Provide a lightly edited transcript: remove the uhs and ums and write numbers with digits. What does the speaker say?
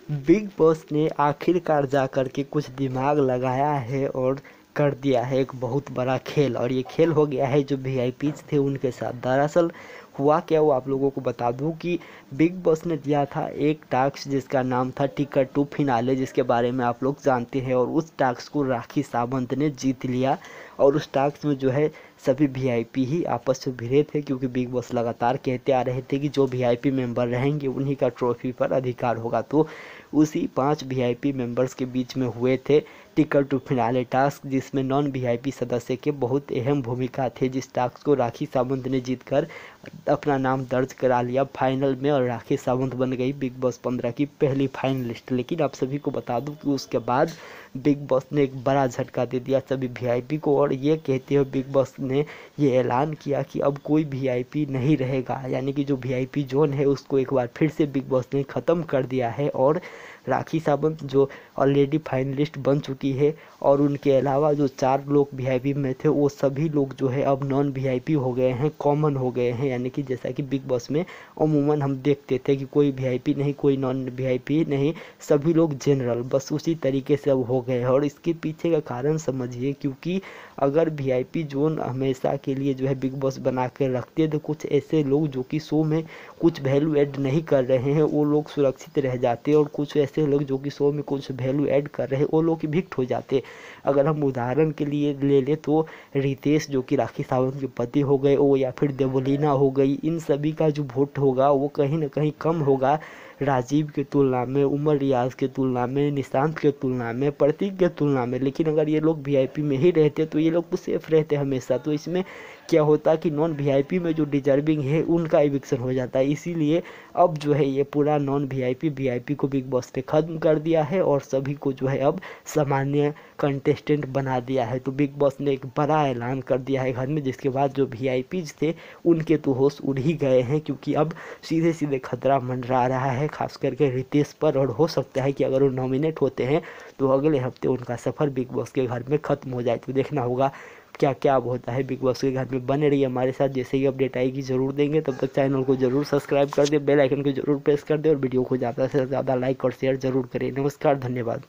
Big boss ने आखिरकार जा कर के कुछ दिमाग लगाया है और कर दिया है एक बहुत बड़ा खेल, और ये खेल हो गया है जो वीआईपीज थे उनके साथ। दरअसल हुआ क्या, वो आप लोगों को बता दूं कि बिग बॉस ने दिया था एक टास्क जिसका नाम था टिकट टू फिनाले, जिसके बारे में आप लोग जानते हैं। और उस टास्क को राखी सावंत ने जीत लिया। और उस टास्क में जो है सभी वीआईपी ही आपस में भिड़े थे, क्योंकि बिग बॉस लगातार कहते आ रहे थे कि जो वीआईपी मेंबर रहेंगे उन्हीं का ट्रॉफी पर अधिकार होगा। तो उसी 5 वीआईपी मेंबर्स के बीच में हुए थे टिकट टू फिनाले टास्क, जिसमें नॉन वीआईपी सदस्य के बहुत अहम भूमिका थे। जिस टास्क को राखी सावंत ने जीतकर अपना नाम दर्ज करा लिया फाइनल में, और राखी सावंत बन गई बिग बॉस 15 की पहली फाइनलिस्ट। लेकिन आप सभी को बता दूं कि उसके बाद बिग बॉस ने एक बड़ा झटका दे दिया सभी वीआईपी को, और ये कहते हुए बिग बॉस ने ये ऐलान किया कि अब कोई वीआईपी नहीं रहेगा। यानी कि जो वीआईपी जोन है उसको एक बार फिर से बिग बॉस ने ख़त्म कर दिया है। और राखी सावंत जो ऑलरेडी फाइनलिस्ट बन चुकी है, और उनके अलावा जो 4 लोग वीआईपी में थे वो सभी लोग जो है अब नॉन वीआईपी हो गए हैं, कॉमन हो गए हैं। यानी कि जैसा कि बिग बॉस में अमूमन हम देखते थे कि कोई वीआईपी नहीं, कोई नॉन वीआईपी नहीं, सभी लोग जनरल, बस उसी तरीके से अब हो गए हैं। और इसके पीछे का कारण समझिए, क्योंकि अगर वीआईपी जोन हमेशा के लिए जो है बिग बॉस बना कर रखते तो कुछ ऐसे लोग जो कि शो में कुछ वैल्यू ऐड नहीं कर रहे हैं वो लोग सुरक्षित रह जाते, और कुछ ऐसे लोग जो कि शो में कुछ वैल्यू ऐड कर रहे हैं वो लोग इविक्ट हो जाते। अगर हम उदाहरण के लिए ले लें तो रितेश जो कि राखी सावंत के पति हो गए वो, या फिर देवलीना हो गई, इन सभी का जो वोट होगा वो कहीं ना कहीं कम होगा राजीव के तुलना में, उमर रियाज के तुलना में, निशांत के तुलना में, प्रतीक के तुलना में। लेकिन अगर ये लोग वीआईपी में ही रहते तो ये लोग तो सेफ रहते हमेशा। तो इसमें क्या होता कि नॉन वीआईपी में जो डिजर्विंग है उनका इविक्शन हो जाता है। इसीलिए अब जो है ये पूरा नॉन वीआईपी वीआईपी को बिग बॉस ने खत्म कर दिया है और सभी को जो है अब सामान्य कंटेस्टेंट बना दिया है। तो बिग बॉस ने एक बड़ा ऐलान कर दिया है घर में, जिसके बाद जो वीआईपीज थे उनके तो होश उड़ ही गए हैं, क्योंकि अब सीधे सीधे खतरा मंडरा रहा है खास करके रितेश पर। और हो सकता है कि अगर वो नॉमिनेट होते हैं तो अगले हफ्ते उनका सफ़र बिग बॉस के घर में ख़त्म हो जाए। तो देखना होगा क्या क्या अब होता है बिग बॉस के घर में। बने रहिए हमारे साथ, जैसे ही अपडेट आएगी ज़रूर देंगे। तब तक चैनल को जरूर सब्सक्राइब कर दे, बेल आइकन को जरूर प्रेस कर दे, और वीडियो को ज़्यादा से ज़्यादा लाइक और शेयर जरूर करें। नमस्कार, धन्यवाद।